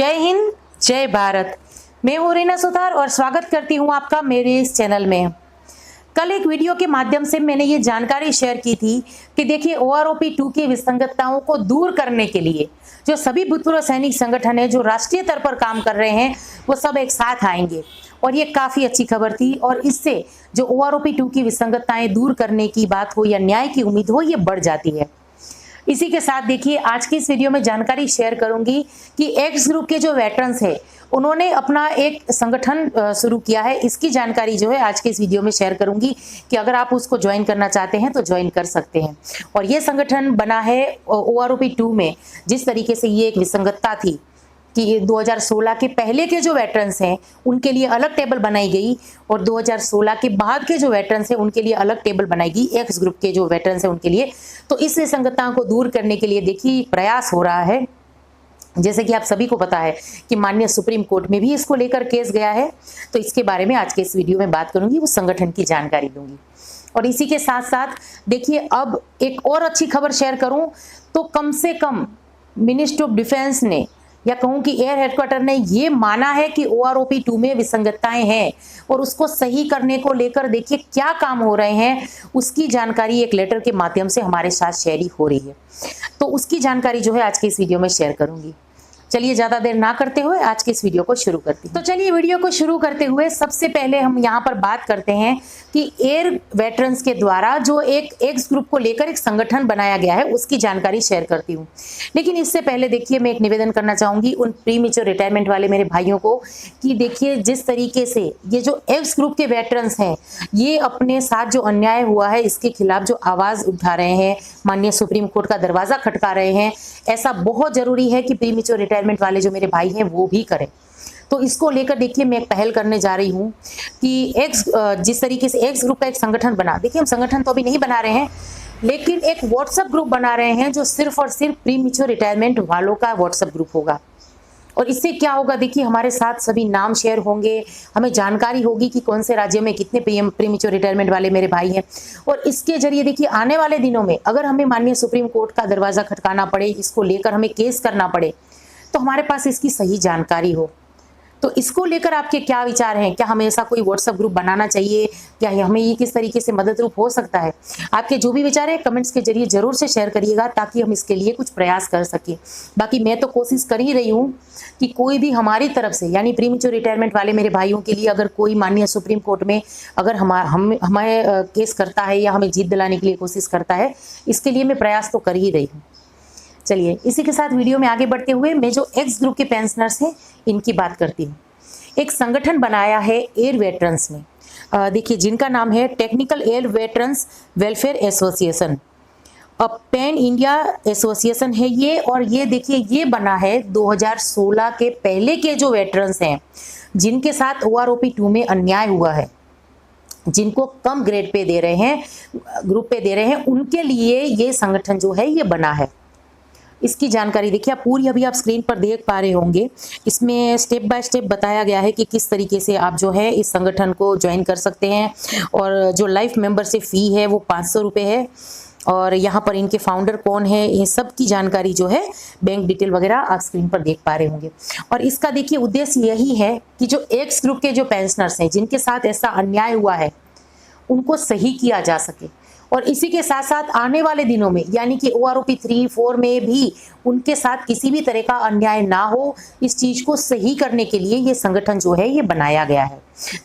जय हिंद, जय भारत। मैं हूं रीना सुतार और स्वागत करती हूं आपका मेरे इस चैनल में। कल एक वीडियो के माध्यम से मैंने ये जानकारी शेयर की थी कि देखिए OROP 2 की विसंगतताओं को दूर करने के लिए जो सभी भूतपूर्व सैनिक संगठन है जो राष्ट्रीय स्तर पर काम कर रहे हैं वो सब एक साथ आएंगे और ये काफी अच्छी खबर थी। और इससे जो OROP 2 की विसंगतताएं दूर करने की बात हो या न्याय की उम्मीद हो ये बढ़ जाती है। इसी के साथ देखिए आज की इस वीडियो में जानकारी शेयर करूंगी कि एक्स ग्रुप के जो वेटरन्स हैं उन्होंने अपना एक संगठन शुरू किया है। इसकी जानकारी जो है आज के इस वीडियो में शेयर करूंगी कि अगर आप उसको ज्वाइन करना चाहते हैं तो ज्वाइन कर सकते हैं। और ये संगठन बना है OROP 2 में। जिस तरीके से ये एक विसंगतता थी कि 2016 के पहले के जो वेटरन्स हैं उनके लिए अलग टेबल बनाई गई और 2016 के बाद के जो वेटरन्स हैं उनके लिए अलग टेबल बनाई गई, एक्स ग्रुप के जो वेटरन्स हैं उनके लिए। तो इस विसंगतता को दूर करने के लिए देखिए प्रयास हो रहा है। जैसे कि आप सभी को पता है कि माननीय सुप्रीम कोर्ट में भी इसको लेकर केस गया है। तो इसके बारे में आज के इस वीडियो में बात करूंगी, वो संगठन की जानकारी दूंगी। और इसी के साथ साथ देखिए अब एक और अच्छी खबर शेयर करूं तो कम से कम मिनिस्ट्री ऑफ डिफेंस ने या कहूं कि एयर हेडक्वार्टर ने ये माना है कि OROP 2 में विसंगतताएं हैं और उसको सही करने को लेकर देखिए क्या काम हो रहे हैं उसकी जानकारी एक लेटर के माध्यम से हमारे साथ शेयर हो रही है। तो उसकी जानकारी जो है आज के इस वीडियो में शेयर करूंगी। चलिए ज्यादा देर ना करते हुए आज के इस वीडियो को शुरू करते हैं। तो चलिए वीडियो को शुरू करते हुए सबसे पहले हम यहाँ पर बात करते हैं कि एयर वेटरन्स के द्वारा जो एक एक्स ग्रुप को लेकर एक संगठन बनाया गया है उसकी जानकारी शेयर करती हूँ। लेकिन इससे पहले देखिए मैं एक निवेदन करना चाहूंगी उन प्रीमेच्योर रिटायरमेंट वाले मेरे भाइयों को कि देखिए जिस तरीके से ये जो एक्स ग्रुप के वेटरन्स हैं ये अपने साथ जो अन्याय हुआ है इसके खिलाफ जो आवाज उठा रहे हैं, माननीय सुप्रीम कोर्ट का दरवाजा खटका रहे हैं, ऐसा बहुत जरूरी है कि प्रीमेच्योर रिटायरमेंट वाले जो मेरे भाई हैं वो भी करें। तो इसको लेकर देखिए मैं एक पहल करने जा रही हूँ कि जिस तरीके से एक्स ग्रुप का एक संगठन बना, देखिए हम संगठन तो अभी नहीं बना रहे हैं लेकिन एक व्हाट्सएप ग्रुप बना रहे हैं जो सिर्फ और सिर्फ प्रीमेच्योर रिटायरमेंट वालों का व्हाट्सएप ग्रुप होगा। और इससे क्या होगा देखिए हमारे साथ सभी नाम शेयर होंगे, हमें जानकारी होगी कि कौन से राज्य में कितने प्रीमेच्योर रिटायरमेंट वाले मेरे भाई हैं। और इसके जरिए देखिए आने वाले दिनों में अगर हमें माननीय सुप्रीम कोर्ट का दरवाजा खटकाना पड़े, इसको लेकर हमें केस करना पड़े तो हमारे पास इसकी सही जानकारी हो। तो इसको लेकर आपके क्या विचार हैं? क्या हमें ऐसा कोई व्हाट्सएप ग्रुप बनाना चाहिए? क्या हमें ये किस तरीके से मदद रूप हो सकता है? आपके जो भी विचार है कमेंट्स के जरिए जरूर से शेयर करिएगा ताकि हम इसके लिए कुछ प्रयास कर सकें। बाकी मैं तो कोशिश कर ही रही हूँ कि कोई भी हमारी तरफ से यानी प्रीमेच्योर रिटायरमेंट वाले मेरे भाइयों के लिए अगर कोई माननीय सुप्रीम कोर्ट में अगर हमें केस करता है या हमें जीत दिलाने के लिए कोशिश करता है, इसके लिए मैं प्रयास तो कर ही रही हूँ। चलिए इसी के साथ वीडियो में आगे बढ़ते हुए मैं जो एक्स ग्रुप के पेंशनर्स हैं इनकी बात करती हूँ। एक संगठन बनाया है एयर वेटरन्स ने, देखिए जिनका नाम है technical air veterans welfare association. अब पैन इंडिया एसोसिएशन है ये। और ये देखिए ये बना है 2016 के पहले के जो वेटरन्स हैं जिनके साथ OROP 2 में अन्याय हुआ है, जिनको कम ग्रेड पे दे रहे हैं, ग्रुप पे दे रहे हैं, उनके लिए ये संगठन जो है ये बना है। इसकी जानकारी देखिए आप पूरी अभी आप स्क्रीन पर देख पा रहे होंगे। इसमें स्टेप बाय स्टेप बताया गया है कि किस तरीके से आप जो है इस संगठन को ज्वाइन कर सकते हैं। और जो लाइफ मेंबरशिप फ़ी है वो 500 रुपये है। और यहाँ पर इनके फाउंडर कौन है ये सब की जानकारी जो है बैंक डिटेल वगैरह आप स्क्रीन पर देख पा रहे होंगे। और इसका देखिए उद्देश्य यही है कि जो एक्स ग्रुप के जो पेंशनर्स हैं जिनके साथ ऐसा अन्याय हुआ है उनको सही किया जा सके। और इसी के साथ साथ आने वाले दिनों में यानी कि OROP 3, 4 में भी उनके साथ किसी भी तरह का अन्याय ना हो, इस चीज़ को सही करने के लिए ये संगठन जो है ये बनाया गया है।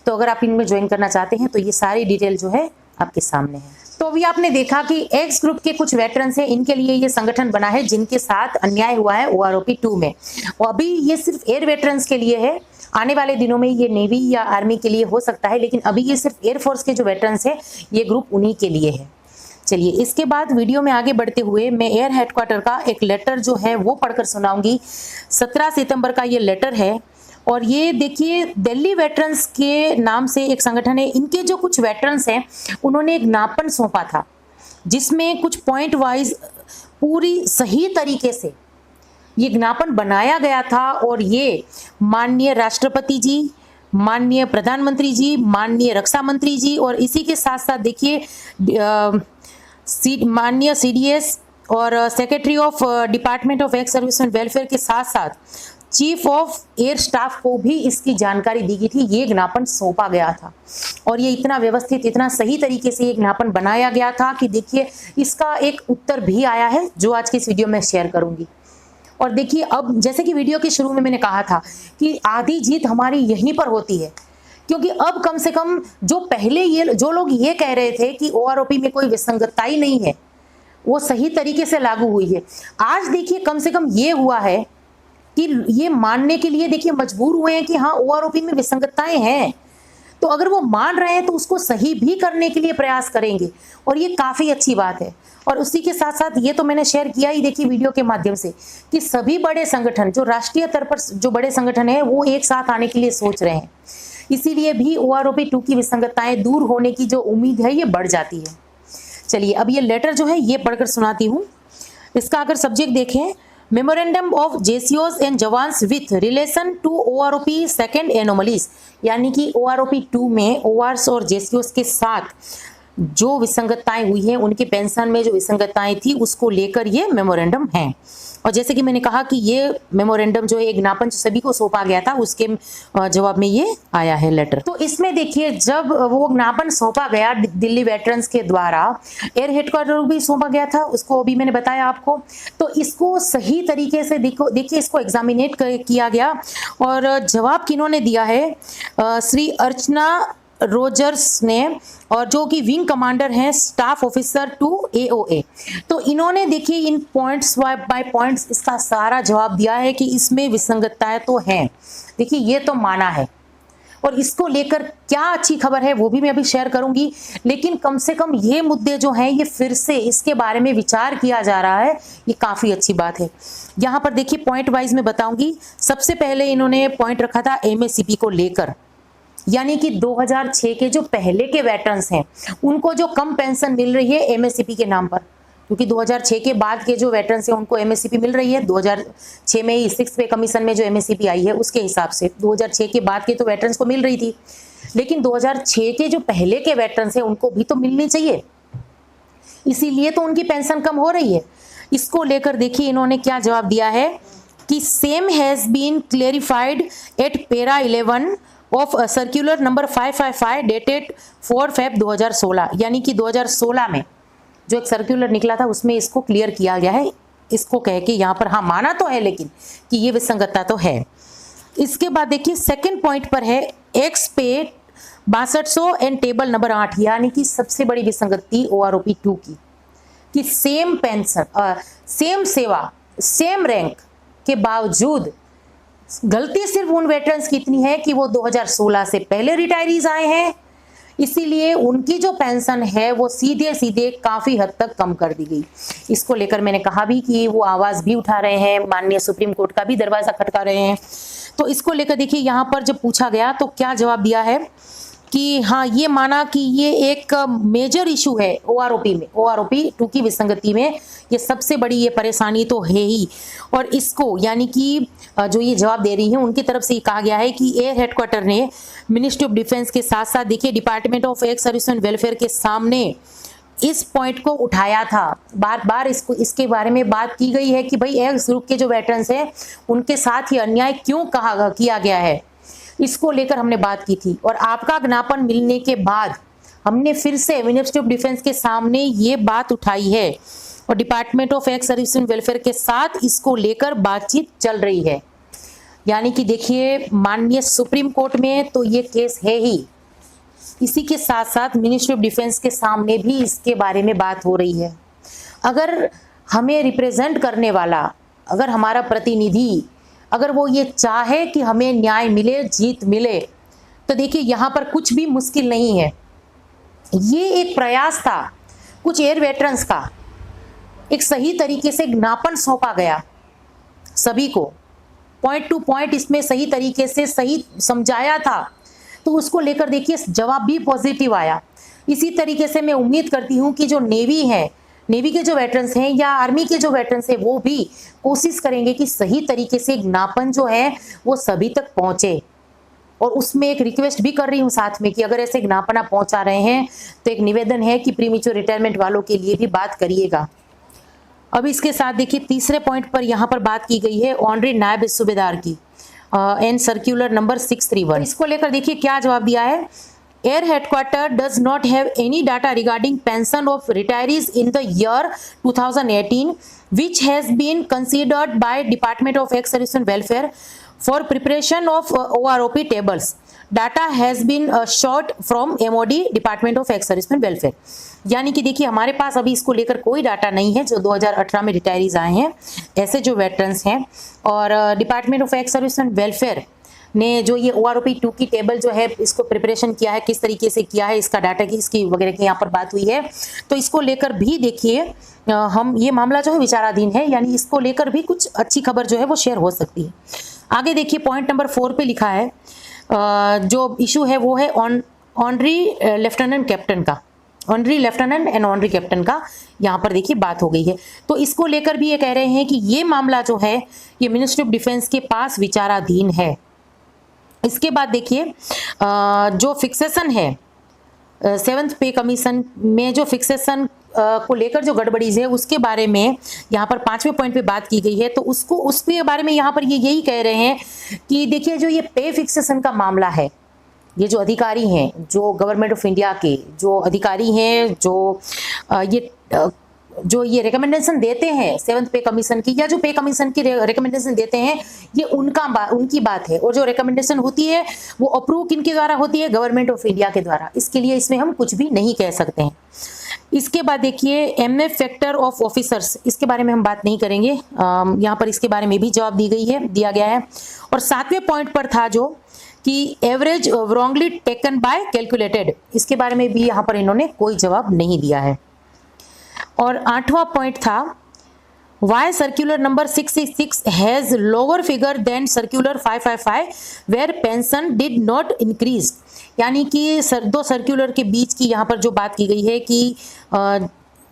तो अगर आप इनमें ज्वाइन करना चाहते हैं तो ये सारी डिटेल जो है आपके सामने है। तो अभी आपने देखा कि एक्स ग्रुप के कुछ वेटरन्स हैं, इनके लिए ये संगठन बना है जिनके साथ अन्याय हुआ है OROP 2 में। और अभी ये सिर्फ एयर वेटरन्स के लिए है, आने वाले दिनों में ये नेवी या आर्मी के लिए हो सकता है, लेकिन अभी ये सिर्फ एयरफोर्स के जो वेटरन्स हैं ये ग्रुप उन्हीं के लिए है। चलिए इसके बाद वीडियो में आगे बढ़ते हुए मैं एयर हेडक्वार्टर का एक लेटर जो है वो पढ़कर सुनाऊंगी। 17 सितंबर का ये लेटर है। और ये देखिए दिल्ली वेटरन्स के नाम से एक संगठन है। इनके जो कुछ वेटरन्स हैं उन्होंने एक ज्ञापन सौंपा था जिसमें कुछ पॉइंट वाइज पूरी सही तरीके से ये ज्ञापन बनाया गया था। और ये माननीय राष्ट्रपति जी, माननीय प्रधानमंत्री जी, माननीय रक्षा मंत्री जी और इसी के साथ साथ देखिए माननीय CDS और secretary of department of ex service and welfare के साथ साथ चीफ ऑफ एयर स्टाफ को भी इसकी जानकारी दी गई थी, ये ज्ञापन सौंपा गया था और ये इतना व्यवस्थित, इतना सही तरीके से ये ज्ञापन बनाया गया था कि देखिए इसका एक उत्तर भी आया है जो आज की इस वीडियो में शेयर करूंगी। और देखिए अब जैसे कि वीडियो के शुरू में मैंने कहा था कि आधी जीत हमारी यहीं पर होती है, क्योंकि अब कम से कम जो पहले ये जो लोग ये कह रहे थे कि ओआरओपी में कोई विसंगतता ही नहीं है, वो सही तरीके से लागू हुई है। आज देखिए कम से कम ये हुआ है कि ये मानने के लिए देखिए मजबूर हुए हैं कि हाँ ओआरओपी में विसंगतताएं हैं, तो अगर वो मान रहे हैं तो उसको सही भी करने के लिए प्रयास करेंगे और ये काफ़ी अच्छी बात है। और उसी के साथ साथ ये तो मैंने शेयर किया ही देखिए वीडियो के माध्यम से कि सभी बड़े संगठन जो राष्ट्रीय स्तर पर जो बड़े संगठन है वो एक साथ आने के लिए सोच रहे हैं, इसीलिए भी ओआरओपी 2 की विसंगतताएं दूर होने की जो उम्मीद है ये बढ़ जाती है। चलिए अब ये लेटर जो है ये पढ़कर सुनाती हूँ। इसका अगर सब्जेक्ट देखें, मेमोरेंडम ऑफ जेसीओस and jawans with relation to OROP second anomalies, यानी कि ओआरओपी 2 में ओआरस और जेसीओस के साथ जो विसंगतताएं हुई हैं, उनके पेंशन में जो विसंगतताएं थी उसको लेकर ये मेमोरेंडम है। और जैसे कि मैंने कहा कि ये मेमोरेंडम जो है एक ज्ञापन जो सभी को सौंपा गया था उसके जवाब में ये आया है लेटर। तो इसमें देखिए जब वो ज्ञापन सौंपा गया दिल्ली वेटरन्स के द्वारा, एयर हेडक्वार्टर भी सौंपा गया था, उसको अभी मैंने बताया आपको, तो इसको सही तरीके से देखिए इसको एग्जामिनेट किया गया और जवाब किन्होंने दिया है, श्री अर्चना रोजर्स ने, और जो कि विंग कमांडर हैं स्टाफ ऑफिसर टू एओए। तो इन्होंने देखिए इन पॉइंट्स बाय पॉइंट्स इसका सारा जवाब दिया है कि इसमें विसंगतताएं तो हैं, देखिए ये तो माना है और इसको लेकर क्या अच्छी खबर है वो भी मैं अभी शेयर करूंगी, लेकिन कम से कम ये मुद्दे जो हैं ये फिर से इसके बारे में विचार किया जा रहा है, ये काफ़ी अच्छी बात है। यहाँ पर देखिए पॉइंट वाइज में बताऊंगी। सबसे पहले इन्होंने पॉइंट रखा था एमएससीपी को लेकर, यानी कि 2006 के जो पहले के वेटरन्स हैं उनको जो कम पेंशन मिल रही है एमएससीपी के नाम पर, क्योंकि 2006 के बाद के जो वेटरन्स हैं उनको एमएससीपी मिल रही है। 2006 में ही 6 पे कमीशन में जो एमएससीपी आई है उसके हिसाब से 2006 के बाद के तो वेटरन्स को मिल रही थी, लेकिन 2006 के जो पहले के वेटरन्स हैं उनको भी तो मिलनी चाहिए, इसीलिए तो उनकी पेंशन कम हो रही है। इसको लेकर देखिए इन्होंने क्या जवाब दिया है कि same has been clarified at para 11 of circular number 555 dated 4 Feb 2016, यानी कि 2016 में जो एक सर्कुलर निकला था उसमें इसको क्लियर किया गया है, इसको कह के यहाँ पर हाँ माना तो है लेकिन कि ये विसंगतता तो है। इसके बाद देखिए सेकंड पॉइंट पर है एक्स पे 6200 एंड टेबल नंबर 8, यानी कि सबसे बड़ी विसंगति ओआरओपी 2 की कि सेम पेंशन सेम सेवा सेम रैंक के बावजूद गलती सिर्फ उन वेटरन्स की इतनी है कि वो 2016 से पहले रिटायरीज आए हैं, इसीलिए उनकी जो पेंशन है वो सीधे सीधे काफ़ी हद तक कम कर दी गई। इसको लेकर मैंने कहा भी कि वो आवाज़ भी उठा रहे हैं, माननीय सुप्रीम कोर्ट का भी दरवाज़ा खटका रहे हैं। तो इसको लेकर देखिए यहाँ पर जब पूछा गया तो क्या जवाब दिया है कि हाँ ये माना कि ये एक मेजर इशू है ओआरओपी में, ओआरओपी 2 की विसंगति में ये सबसे बड़ी ये परेशानी तो है ही। और इसको यानी कि जो ये जवाब दे रही है उनकी तरफ से ये कहा गया है कि एयर हेडक्वार्टर ने मिनिस्ट्री ऑफ डिफेंस के साथ साथ देखिए department of ex service and welfare के सामने इस पॉइंट को उठाया था, बार बार इसके बारे में बात की गई है कि भाई एक्स ग्रुप के जो वेटरन्स हैं उनके साथ ही अन्याय क्यों किया गया है, इसको लेकर हमने बात की थी। और आपका ज्ञापन मिलने के बाद हमने फिर से मिनिस्ट्री ऑफ डिफेंस के सामने ये बात उठाई है और department of ex service and welfare के साथ इसको लेकर बातचीत चल रही है। यानी कि देखिए माननीय सुप्रीम कोर्ट में तो ये केस है ही, इसी के साथ साथ मिनिस्ट्री ऑफ डिफेंस के सामने भी इसके बारे में बात हो रही है। अगर हमें रिप्रेजेंट करने वाला, अगर हमारा प्रतिनिधि, अगर वो ये चाहे कि हमें न्याय मिले, जीत मिले, तो देखिए यहाँ पर कुछ भी मुश्किल नहीं है। ये एक प्रयास था कुछ एयर वेटरन्स का, एक सही तरीके से ज्ञापन सौंपा गया सभी को, पॉइंट टू पॉइंट इसमें सही तरीके से सही समझाया था, तो उसको लेकर देखिए जवाब भी पॉजिटिव आया। इसी तरीके से मैं उम्मीद करती हूँ कि जो नेवी है, नेवी के जो वेटरन्स हैं या आर्मी के जो वेटरन्स हैं वो भी कोशिश करेंगे कि सही तरीके से ज्ञापन जो है वो सभी तक पहुँचे। और उसमें एक रिक्वेस्ट भी कर रही हूँ साथ में कि अगर ऐसे ज्ञापन आप पहुँचा रहे हैं तो एक निवेदन है कि प्रीमेच्योर रिटायरमेंट वालों के लिए भी बात करिएगा। अब इसके साथ देखिए तीसरे पॉइंट पर यहाँ पर बात की गई है ऑनरी नायब सूबेदार की। And circular number 631। इसको लेकर देखिए क्या जवाब दिया है। Air headquarter does not have any data regarding pension of retirees in the year 2018 which has been considered by Department of Ex Service and Welfare for preparation of OROP tables. Data has been short from MOD Department of Ex Service and Welfare। यानी कि देखिए हमारे पास अभी इसको लेकर कोई data नहीं है जो 2018 में रिटायरीज आए हैं ऐसे जो वेटरन्स हैं, और department of ex service and welfare ने जो ये OROP 2 की टेबल जो है इसको प्रिपरेशन किया है, किस तरीके से किया है, इसका डाटा की इसकी वगैरह की यहाँ पर बात हुई है। तो इसको लेकर भी देखिए हम ये मामला जो है विचाराधीन है, यानी इसको लेकर भी कुछ अच्छी खबर जो है वो शेयर हो सकती है। आगे देखिए पॉइंट नंबर 4 पे लिखा है जो इशू है वो है ऑनरी लेफ्टिनेंट कैप्टन का, honorary lieutenant and honorary captain का यहाँ पर देखिए बात हो गई है। तो इसको लेकर भी ये कह रहे हैं कि ये मामला जो है ये मिनिस्ट्री ऑफ डिफेंस के पास विचाराधीन है। इसके बाद देखिए जो फिक्सेशन है 7th पे कमीशन में जो फिक्सेशन को लेकर जो गड़बड़ीज है उसके बारे में यहाँ पर 5वें पॉइंट पे बात की गई है। तो उसके बारे में यहाँ पर ये यही कह रहे हैं कि देखिए जो ये पे फिक्सेशन का मामला है, ये जो अधिकारी हैं जो गवर्नमेंट ऑफ इंडिया के जो अधिकारी हैं जो ये रिकमेंडेशन देते हैं 7th पे कमीशन की, या जो पे कमीशन की रिकमेंडेशन देते हैं, ये उनकी बात है। और जो रिकमेंडेशन होती है वो अप्रूव किनके द्वारा होती है, गवर्नमेंट ऑफ इंडिया के द्वारा। इसके लिए इसमें हम कुछ भी नहीं कह सकते हैं। इसके बाद देखिए MF फैक्टर ऑफ ऑफिसर्स, इसके बारे में हम बात नहीं करेंगे, यहाँ पर इसके बारे में भी जवाब दिया गया है। और 7वें पॉइंट पर था जो कि average wrongly taken by calculated, इसके बारे में भी यहाँ पर इन्होंने कोई जवाब नहीं दिया है। और 8वां पॉइंट था why circular number 666 has lower figure than circular 555 where pension did not increase. यानी कि दो सर्कुलर के बीच की यहाँ पर जो बात की गई है कि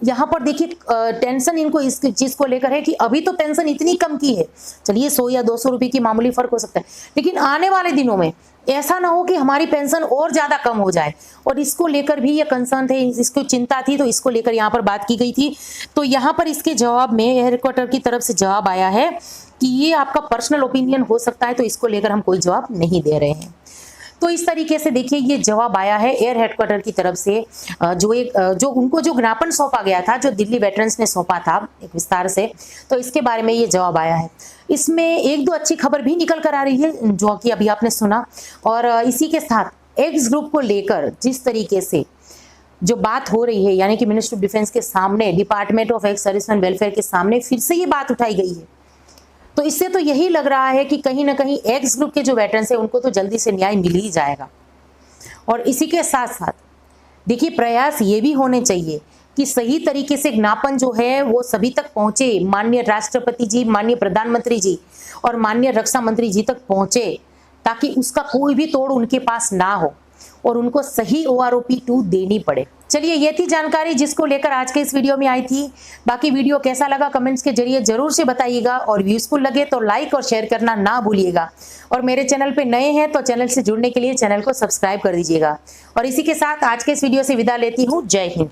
यहाँ पर देखिए टेंशन इनको इस चीज़ को लेकर है कि अभी तो पेंशन इतनी कम की है, चलिए 100 या 200 रुपये की मामूली फर्क हो सकता है, लेकिन आने वाले दिनों में ऐसा ना हो कि हमारी पेंशन और ज़्यादा कम हो जाए। और इसको लेकर भी ये कंसर्न थे, इसको चिंता थी, तो इसको लेकर यहाँ पर बात की गई थी। तो यहाँ पर इसके जवाब में एयर क्वार्टर की तरफ से जवाब आया है कि ये आपका पर्सनल ओपिनियन हो सकता है, तो इसको लेकर हम कोई जवाब नहीं दे रहे हैं। तो इस तरीके से देखिए ये जवाब आया है एयर हेडक्वार्टर की तरफ से, जो उनको जो ज्ञापन सौंपा गया था, जो दिल्ली वेटरन्स ने सौंपा था एक विस्तार से, तो इसके बारे में ये जवाब आया है। इसमें एक दो अच्छी खबर भी निकल कर आ रही है जो कि अभी आपने सुना। और इसी के साथ एक्स ग्रुप को लेकर जिस तरीके से जो बात हो रही है, यानी कि मिनिस्ट्री ऑफ डिफेंस के सामने, department of ex service and welfare के सामने फिर से ये बात उठाई गई है, तो इससे तो यही लग रहा है कि कहीं ना कहीं एक्स ग्रुप के जो वेटरन्स हैं उनको तो जल्दी से न्याय मिल ही जाएगा। और इसी के साथ साथ देखिए प्रयास ये भी होने चाहिए कि सही तरीके से ज्ञापन जो है वो सभी तक पहुंचे, माननीय राष्ट्रपति जी, माननीय प्रधानमंत्री जी और माननीय रक्षा मंत्री जी तक पहुंचे, ताकि उसका कोई भी तोड़ उनके पास ना हो और उनको सही OROP 2 देनी पड़े। चलिए ये थी जानकारी जिसको लेकर आज के इस वीडियो में आई थी। बाकी वीडियो कैसा लगा कमेंट्स के जरिए जरूर से बताइएगा, और यूजफुल लगे तो लाइक और शेयर करना ना भूलिएगा। और मेरे चैनल पे नए हैं तो चैनल से जुड़ने के लिए चैनल को सब्सक्राइब कर दीजिएगा। और इसी के साथ आज के इस वीडियो से विदा लेती हूँ। जय हिंद।